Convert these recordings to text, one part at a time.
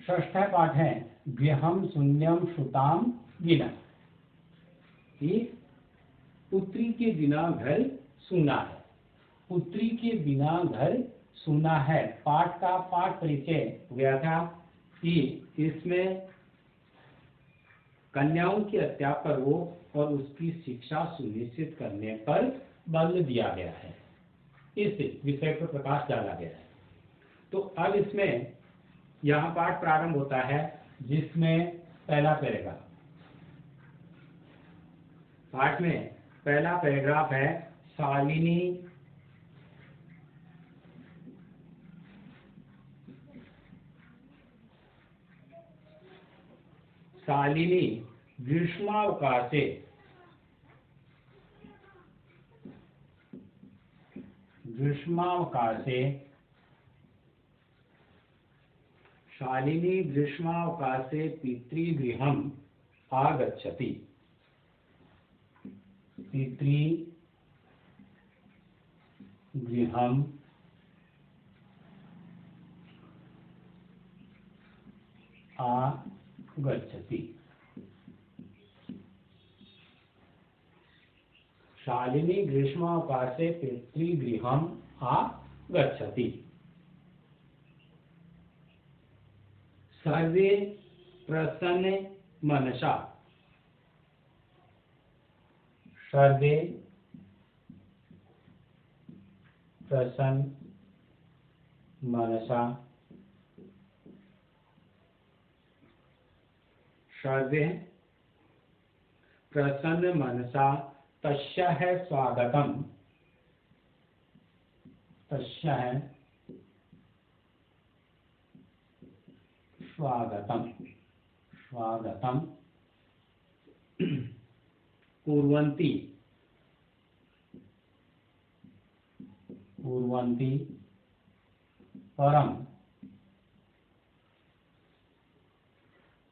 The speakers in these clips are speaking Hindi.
षष्ठ पाठ है गृहम शून्यम श्रुताम विना। ये पुत्री के बिना घर सूना है। पुत्री के बिना घर सूना है पाठ का पाठ परिचय गया था कि इसमें कन्याओं की हत्या पर रोक और उसकी शिक्षा सुनिश्चित करने पर बल दिया गया है। इस विषय पर प्रकाश डाला गया है। तो अब इसमें यहाँ पाठ प्रारंभ होता है जिसमें पहला पैराग्राफ, पाठ में पहला पैराग्राफ है शालिनी ग्रीष्मावकाशे शालिनी ग्रीष्मावकाशे पितृगृहम् आगच्छति। पितृगृहम् आगच्छति। शालिनी ग्रीष्मावकाशे पितृगृहम् आगच्छति। सर्वे प्रसन्न मनसा, सर्वे प्रसन्न मनसा, सर्वे प्रसन्न मनसा तस्याः स्वागतम्, तस्याः स्वागतम् कुर्वन्ति परं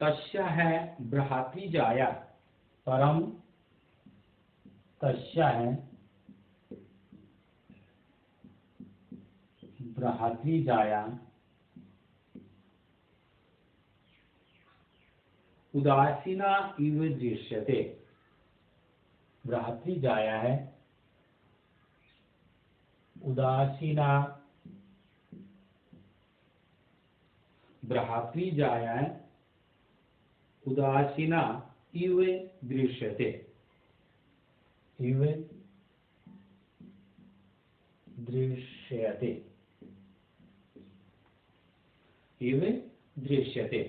तस्याः भ्रातृजाया, परं तस्याः भ्रातृजाया उदासीना इव दृश्यते। भ्रातृजाया है उदासीना, भ्रातृजाया उदासीना इव दृश्यते, इव दृश्यते, इव दृश्यते।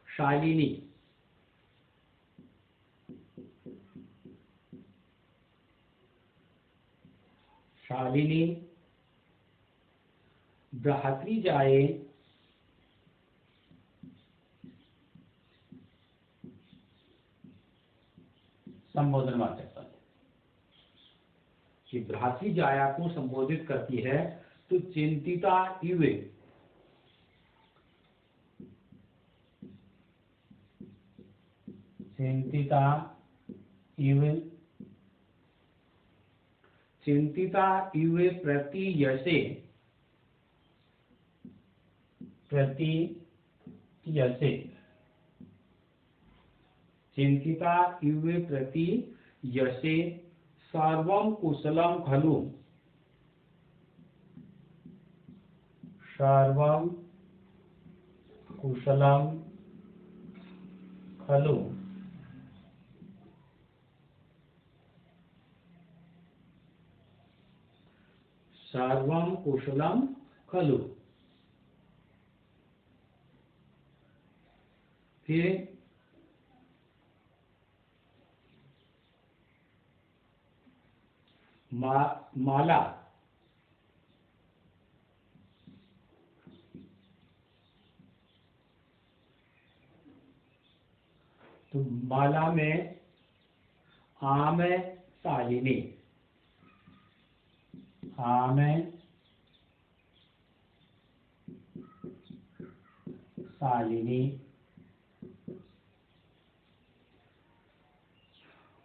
शालिनी, शालिनी भ्रातृजाये संबोधन वाचक पद, कि भ्रातृजाया को संबोधित करती है तो चिंतिता इव, चिंतिता इव, चिंतिता इव प्रतीयसे, प्रतीयसे, चिंतिता इव प्रतीयसे सर्वं कुशलं खलु, सर्वं कुशलं खलु, सर्वं कुशलं खलु। फिर माला, तो माला में आम शालिनी, आम शालिनी,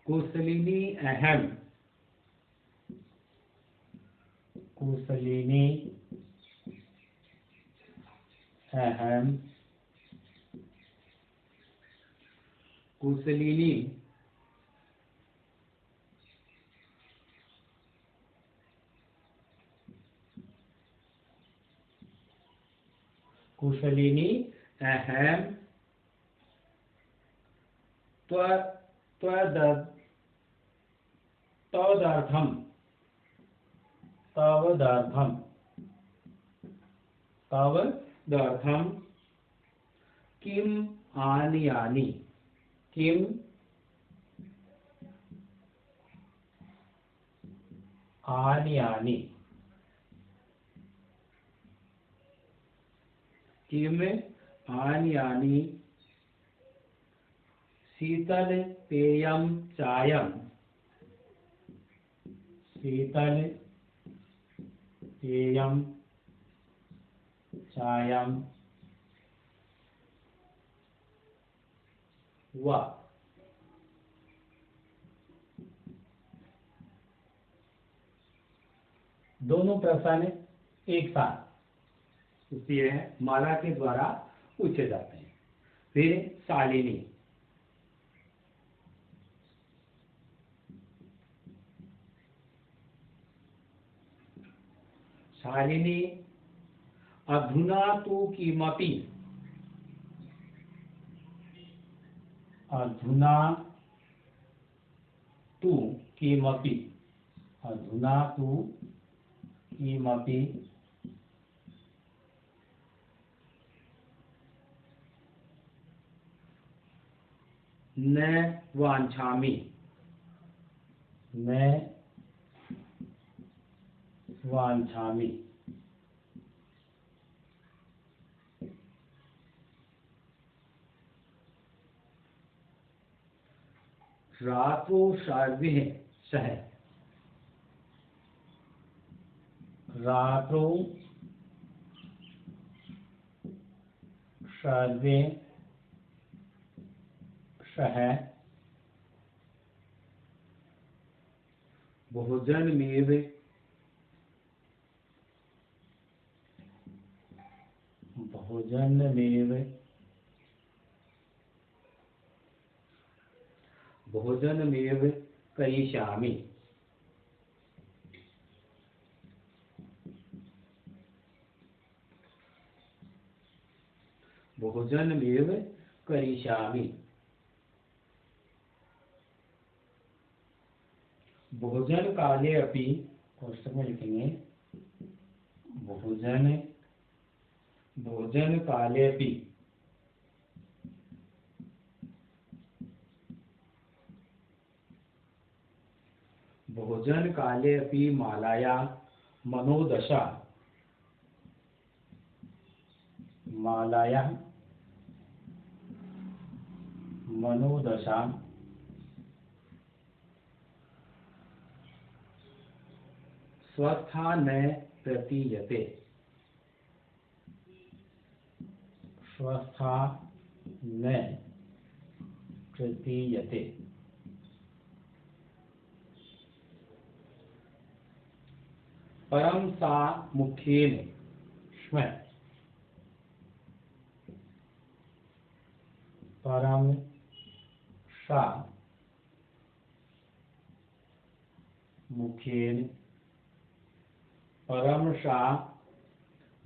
कुशलिनी अहम, कुशलिनी अहम कुशलिनी कुशलिनी अहम तदर्थम किम आनयानि किम आनयानि किम आनयानि शीतल पेयम चायम शीतल पेयम चायम व दोनों प्रश्न एक साथ उससे माला के द्वारा पूछे जाते हैं। फिर शालिनी शालिनी अधुना तु किमपि अधुना तु किमपि अधुना तु किमपि न वाञ्छामि न वाञ्छामि रात्रो सर्वे सह रात्रो सर्वे सह भोजनमेव भोजनमेव करिष्यामि भोजनमेव करिष्यामि भोजन काले अपि कोष्ठक में लिखेंगे भोजन काले अपि भोजन काले अपि मालाया मनोदशा स्वस्था न प्रतीयते परम सा मुखेन श्म परम सा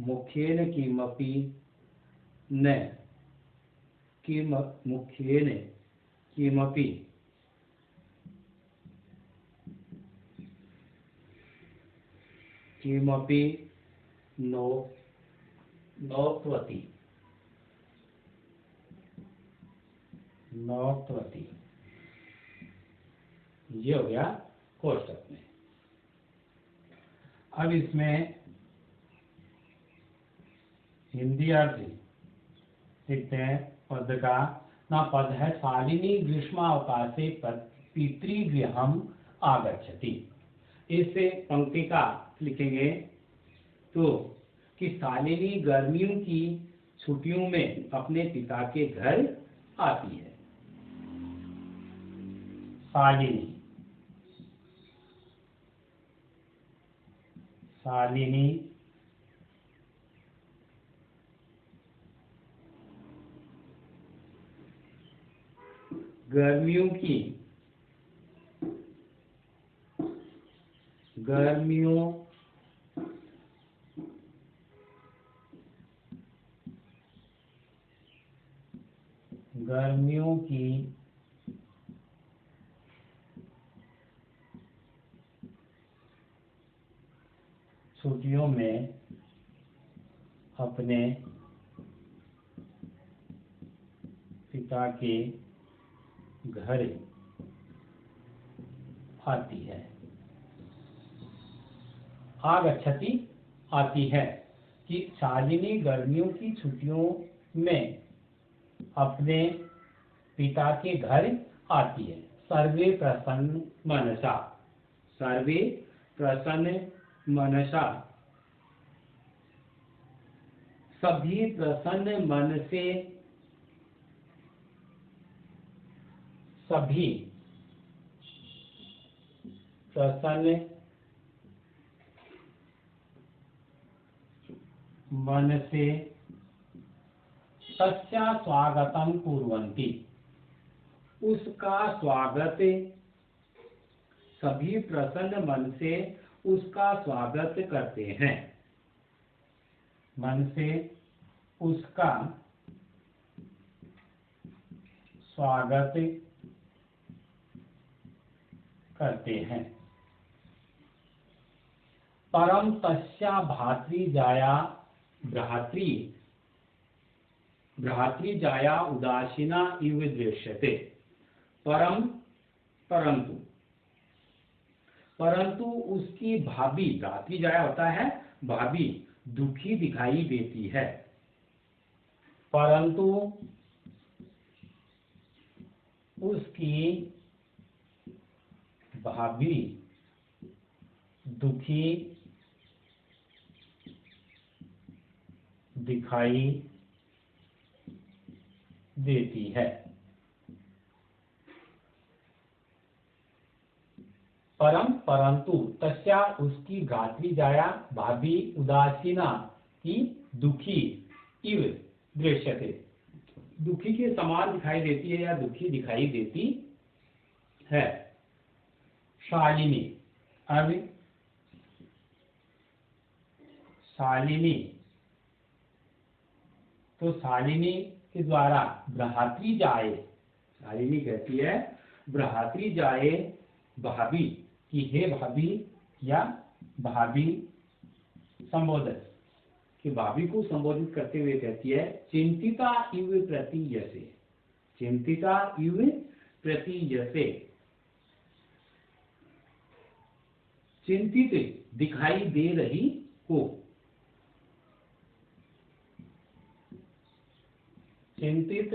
मुखेन किमपि न मुखेन किमपि नोक्तवती ये हो गया कोष्टक में। अब इसमें हिंदी अर्थ लिखते हैं पद का ना पद है शालिनी ग्रीष्मावकाशे पितृगृहम् आगच्छति। इससे पंक्ति का लिखेंगे तो कि शालिनी गर्मियों की छुट्टियों में अपने पिता के घर आती है। शालिनी गर्मियों की छुट्टियों में अपने पिता के घर आती है। आगच्छति आती है कि शालिनी गर्मियों की छुट्टियों में अपने पिता के घर आती है। सर्वे प्रसन्न मनसा, सर्वे प्रसन्न मनसा, सभी प्रसन्न मन से, सभी प्रसन्न मन से तस्या स्वागतम कुर्वन्ति, उसका स्वागत, सभी प्रसन्न मन से उसका स्वागत करते हैं। मन से उसका स्वागत करते हैं। परम तस्या भातृजाया, भ्रातृजाया उदासीना इव दृश्यते। परम परंतु उसकी भाभी, भ्रातृजाया होता है भाभी, दुखी दिखाई देती है। परंतु उसकी भाभी दुखी दिखाई देती है। परंतु तस्या उसकी भ्रातृजाया भाभी उदासीना की दुखी इव दृश्यते, दुखी के समान दिखाई देती है या दुखी दिखाई देती है। शालिनी, अब शालिनी, तो शालिनी के द्वारा भ्रातृजाए, शालिनी कहती है भ्रातृजाए भाभी कि हे भाभी, या भाभी संबोधन कि भाभी को संबोधित करते हुए कहती है चिंतिता इव प्रतीयसे, चिंतिता इव प्रतीयसे, चिंतित दिखाई दे रही हो, चिंतित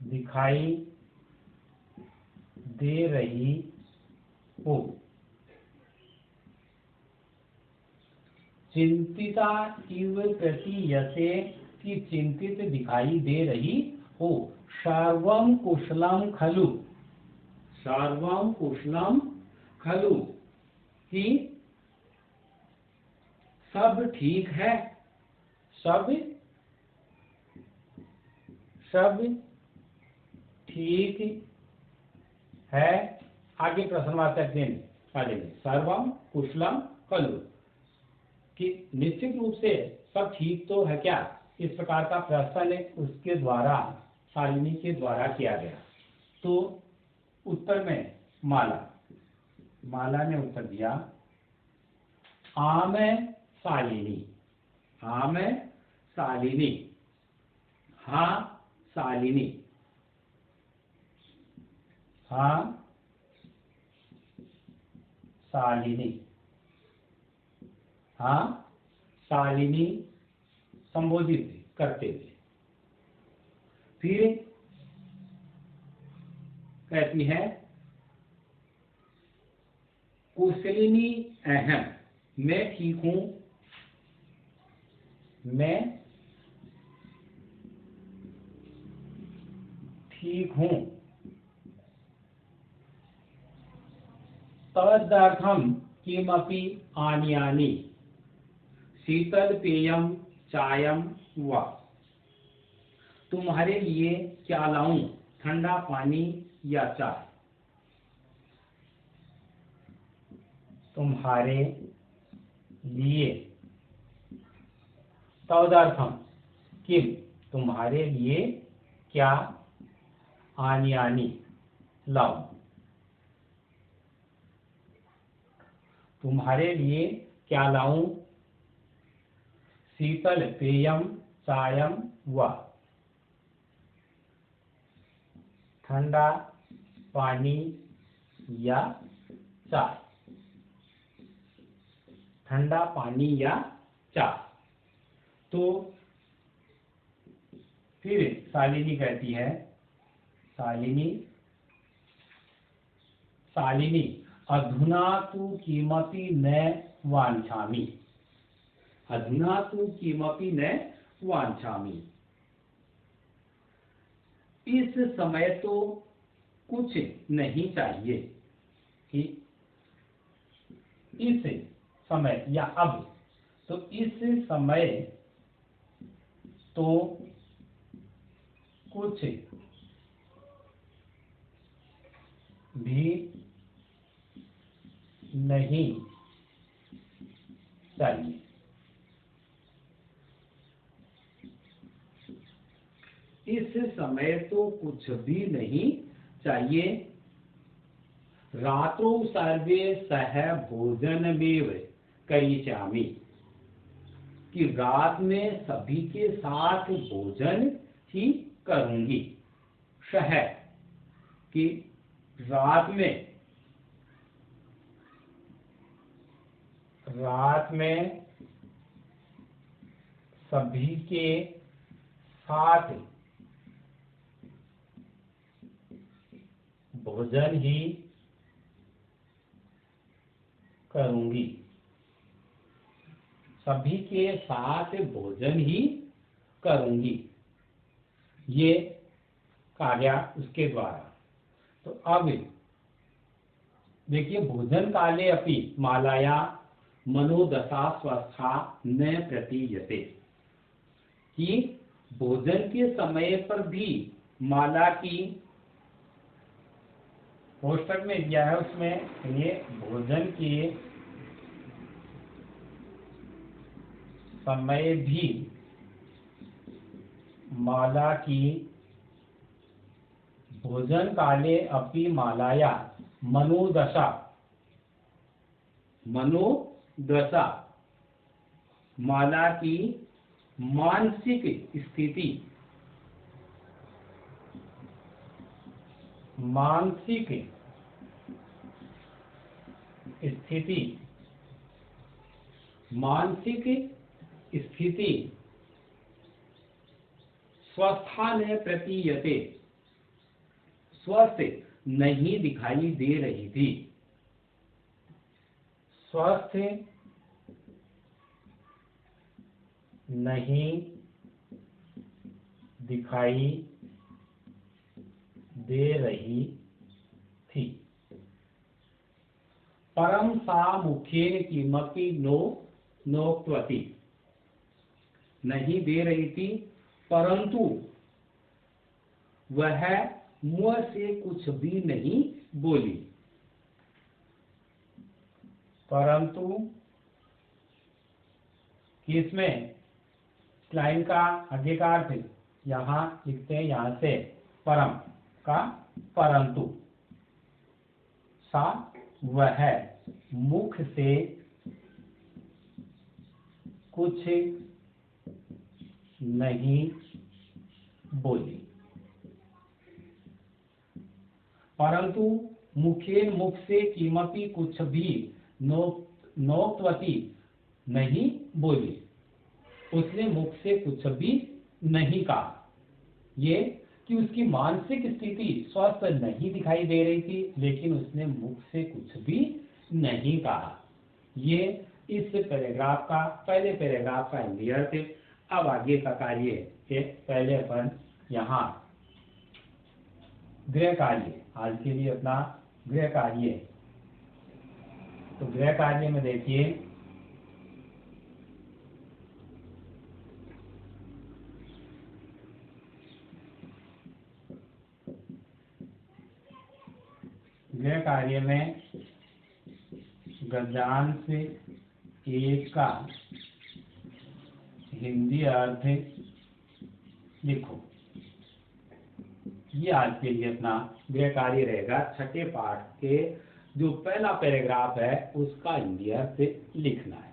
दिखाई दे रही हो। चिंतिता इव प्रतीयसे कि चिंतित दिखाई दे रही हो। सर्वं कुशलम खलु, सर्वं कुशलम खलु कि सब ठीक है, सब ठीक है। आगे प्रश्नवाचक चिन्ह पढ़ेंगे। सर्वम कुशलम खलु कि निश्चित रूप से सब ठीक तो है क्या, इस प्रकार का प्रश्न उसके द्वारा, शालिनी के द्वारा किया गया। तो उत्तर में माला ने उत्तर दिया आम शालिनी, आम शालिनी, हाँ शालिनी, हाँ शालिनी, हाँ शालिनी संबोधित करते थे। फिर कहती है कुशलिनी अहम, मैं ठीक हूं, मैं ठीक हूं। तदर्थम किमपि आनयानि, शीतल पेयम चायम वा, तुम्हारे लिए क्या लाऊं, ठंडा पानी या चाय। तुम्हारे लिए तदर्थम किम, तुम्हारे लिए क्या आनियानी लाऊं। तुम्हारे लिए क्या लाऊं, शीतल पेयम चायम व, ठंडा पानी या चाय। ठंडा पानी या चाय। तो फिर शालिनी कहती है, शालिनी अधुना तु किमपि न वाञ्छामि। अधुना तु किमपि न वाञ्छामि। इस समय तो कुछ नहीं चाहिए। कि इस समय या अब, तो इस समय तो कुछ भी नहीं चाहिए। इस समय तो कुछ भी नहीं चाहिए। रात्रो सर्वे सह भोजनमेव करिष्यामि। कि रात में सभी के साथ भोजन ही करूंगी। सह कि रात में सभी के साथ भोजन ही करूंगी। सभी के साथ भोजन ही करूंगी। ये कार्य उसके द्वारा। तो अब देखिए, भोजन काले अपि मालाया मनोदशा स्वस्था न प्रतीयते। कि भोजन के समय पर भी माला की, पोस्टर में दिया है उसमें, ये भोजन के समय भी माला की, भोजन काले अपि मालाया मनोदशा माला की मानसिक स्थिति, स्वस्था न प्रतीयते, स्वस्थ नहीं दिखाई दे रही थी। स्वस्थ नहीं दिखाई दे रही थी। परम सा मुखेन किमपि नोक्तवती। नहीं दे रही थी, परंतु वह मुंह से कुछ भी नहीं बोली। परंतु किसमें, लाइन का आगे का अर्थ यहां लिखते हैं, यहां से परम का परंतु, सा वह मुख से कुछ नहीं बोली। परंतु मुखेन, मुख से, किमपि कुछ भी, नोक्तवती नहीं बोली। उसने मुख से कुछ भी नहीं कहा। ये कि उसकी मानसिक स्थिति स्वस्थ नहीं दिखाई दे रही थी, लेकिन उसने मुख से कुछ भी नहीं कहा। ये इस पैराग्राफ का, पहले पैराग्राफ का इंडियर्थ है। अब आगे का कार्य है। पहले अपन यहाँ गृह कार्य, आज के लिए अपना गृह कार्य। तो गृह कार्य में देखिए, गृह कार्य में गद्यांश एक का हिंदी अर्थ लिखो। ये आज के लिए अपना गृह कार्य रहेगा। छठे पाठ के जो पहला पैराग्राफ है उसका हिंदी अर्थ लिखना है।